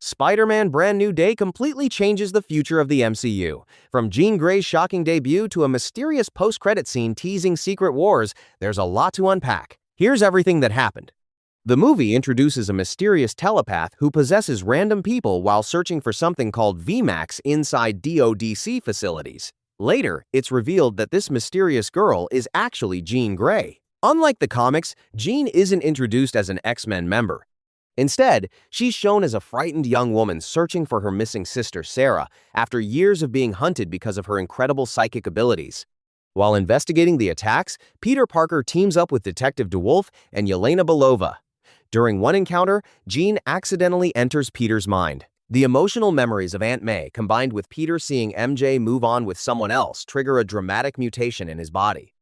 Spider-Man Brand New Day completely changes the future of the MCU. From Jean Grey's shocking debut to a mysterious post-credit scene teasing Secret Wars, there's a lot to unpack. Here's everything that happened. The movie introduces a mysterious telepath who possesses random people while searching for something called VMAX inside DODC facilities. Later, it's revealed that this mysterious girl is actually Jean Grey. Unlike the comics, Jean isn't introduced as an X-Men member. Instead, she's shown as a frightened young woman searching for her missing sister, Sarah, after years of being hunted because of her incredible psychic abilities. While investigating the attacks, Peter Parker teams up with Detective DeWolf and Yelena Belova. During one encounter, Jean accidentally enters Peter's mind. The emotional memories of Aunt May, combined with Peter seeing MJ move on with someone else, trigger a dramatic mutation in his body.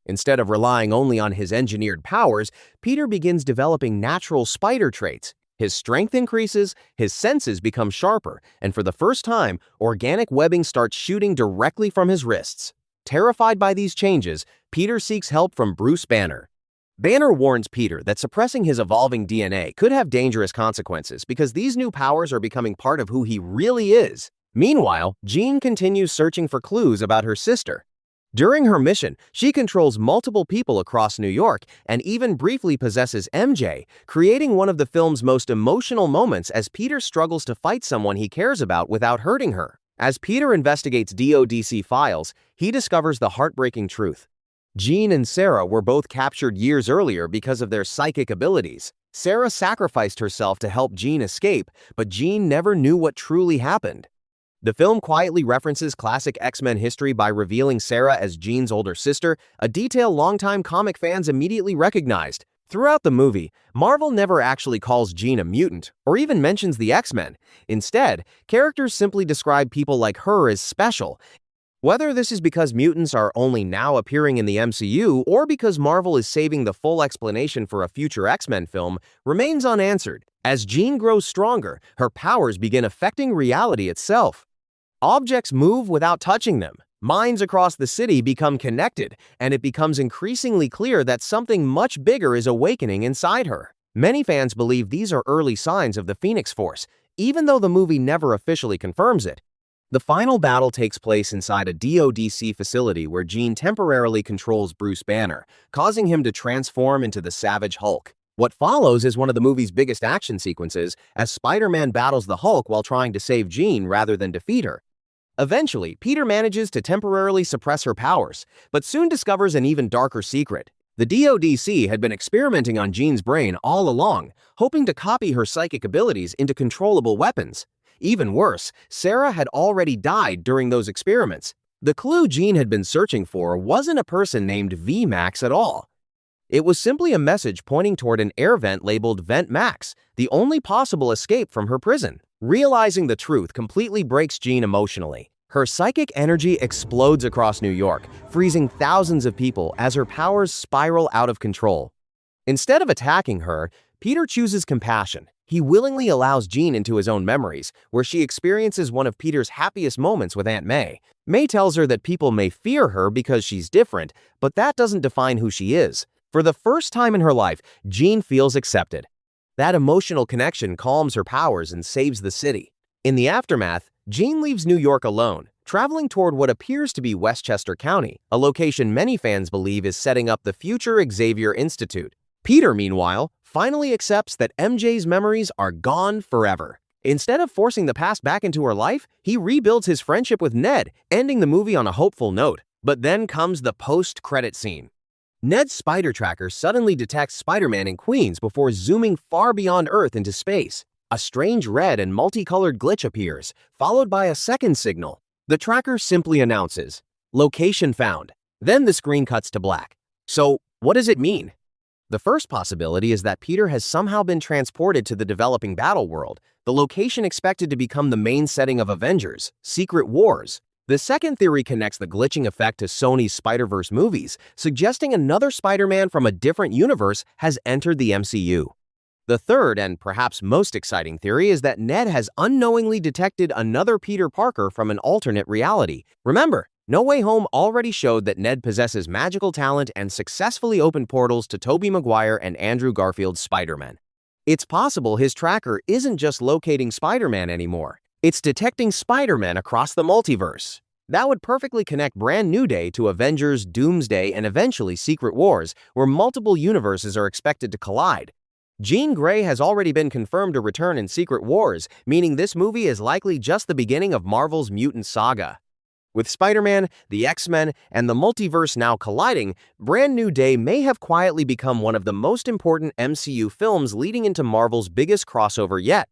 Instead of relying only on his engineered powers, Peter begins developing natural spider traits. His strength increases, his senses become sharper, and for the first time, organic webbing starts shooting directly from his wrists. Terrified by these changes, Peter seeks help from Bruce Banner. Banner warns Peter that suppressing his evolving DNA could have dangerous consequences because these new powers are becoming part of who he really is. Meanwhile, Jean continues searching for clues about her sister. During her mission, she controls multiple people across New York and even briefly possesses MJ, creating one of the film's most emotional moments as Peter struggles to fight someone he cares about without hurting her. As Peter investigates DODC files, he discovers the heartbreaking truth. Jean and Sarah were both captured years earlier because of their psychic abilities. Sarah sacrificed herself to help Jean escape, but Jean never knew what truly happened. The film quietly references classic X-Men history by revealing Sarah as Jean's older sister, a detail longtime comic fans immediately recognized. Throughout the movie, Marvel never actually calls Jean a mutant, or even mentions the X-Men. Instead, characters simply describe people like her as special. Whether this is because mutants are only now appearing in the MCU, or because Marvel is saving the full explanation for a future X-Men film, remains unanswered. As Jean grows stronger, her powers begin affecting reality itself. Objects move without touching them. Minds across the city become connected, and it becomes increasingly clear that something much bigger is awakening inside her. Many fans believe these are early signs of the Phoenix Force, even though the movie never officially confirms it. The final battle takes place inside a DODC facility where Jean temporarily controls Bruce Banner, causing him to transform into the Savage Hulk. What follows is one of the movie's biggest action sequences, as Spider-Man battles the Hulk while trying to save Jean rather than defeat her. Eventually, Peter manages to temporarily suppress her powers, but soon discovers an even darker secret. The DODC had been experimenting on Jean's brain all along, hoping to copy her psychic abilities into controllable weapons. Even worse, Sarah had already died during those experiments. The clue Jean had been searching for wasn't a person named VMAX at all. It was simply a message pointing toward an air vent labeled Vent Max, the only possible escape from her prison. Realizing the truth completely breaks Jean emotionally. Her psychic energy explodes across New York, freezing thousands of people as her powers spiral out of control. Instead of attacking her, Peter chooses compassion. He willingly allows Jean into his own memories, where she experiences one of Peter's happiest moments with Aunt May. May tells her that people may fear her because she's different, but that doesn't define who she is. For the first time in her life, Jean feels accepted. That emotional connection calms her powers and saves the city. In the aftermath, Jean leaves New York alone, traveling toward what appears to be Westchester County, a location many fans believe is setting up the future Xavier Institute. Peter, meanwhile, finally accepts that MJ's memories are gone forever. Instead of forcing the past back into her life, he rebuilds his friendship with Ned, ending the movie on a hopeful note. But then comes the post-credit scene. Ned's spider tracker suddenly detects Spider-Man in Queens before zooming far beyond Earth into space. A strange red and multicolored glitch appears, followed by a second signal. The tracker simply announces, "Location found." Then the screen cuts to black. So, what does it mean? The first possibility is that Peter has somehow been transported to the developing Battleworld, the location expected to become the main setting of Avengers, Secret Wars. The second theory connects the glitching effect to Sony's Spider-Verse movies, suggesting another Spider-Man from a different universe has entered the MCU. The third, and perhaps most exciting theory, is that Ned has unknowingly detected another Peter Parker from an alternate reality. Remember, No Way Home already showed that Ned possesses magical talent and successfully opened portals to Tobey Maguire and Andrew Garfield's Spider-Man. It's possible his tracker isn't just locating Spider-Man anymore. It's detecting Spider-Man across the multiverse. That would perfectly connect Brand New Day to Avengers, Doomsday, and eventually Secret Wars, where multiple universes are expected to collide. Jean Grey has already been confirmed to return in Secret Wars, meaning this movie is likely just the beginning of Marvel's mutant saga. With Spider-Man, the X-Men, and the multiverse now colliding, Brand New Day may have quietly become one of the most important MCU films leading into Marvel's biggest crossover yet.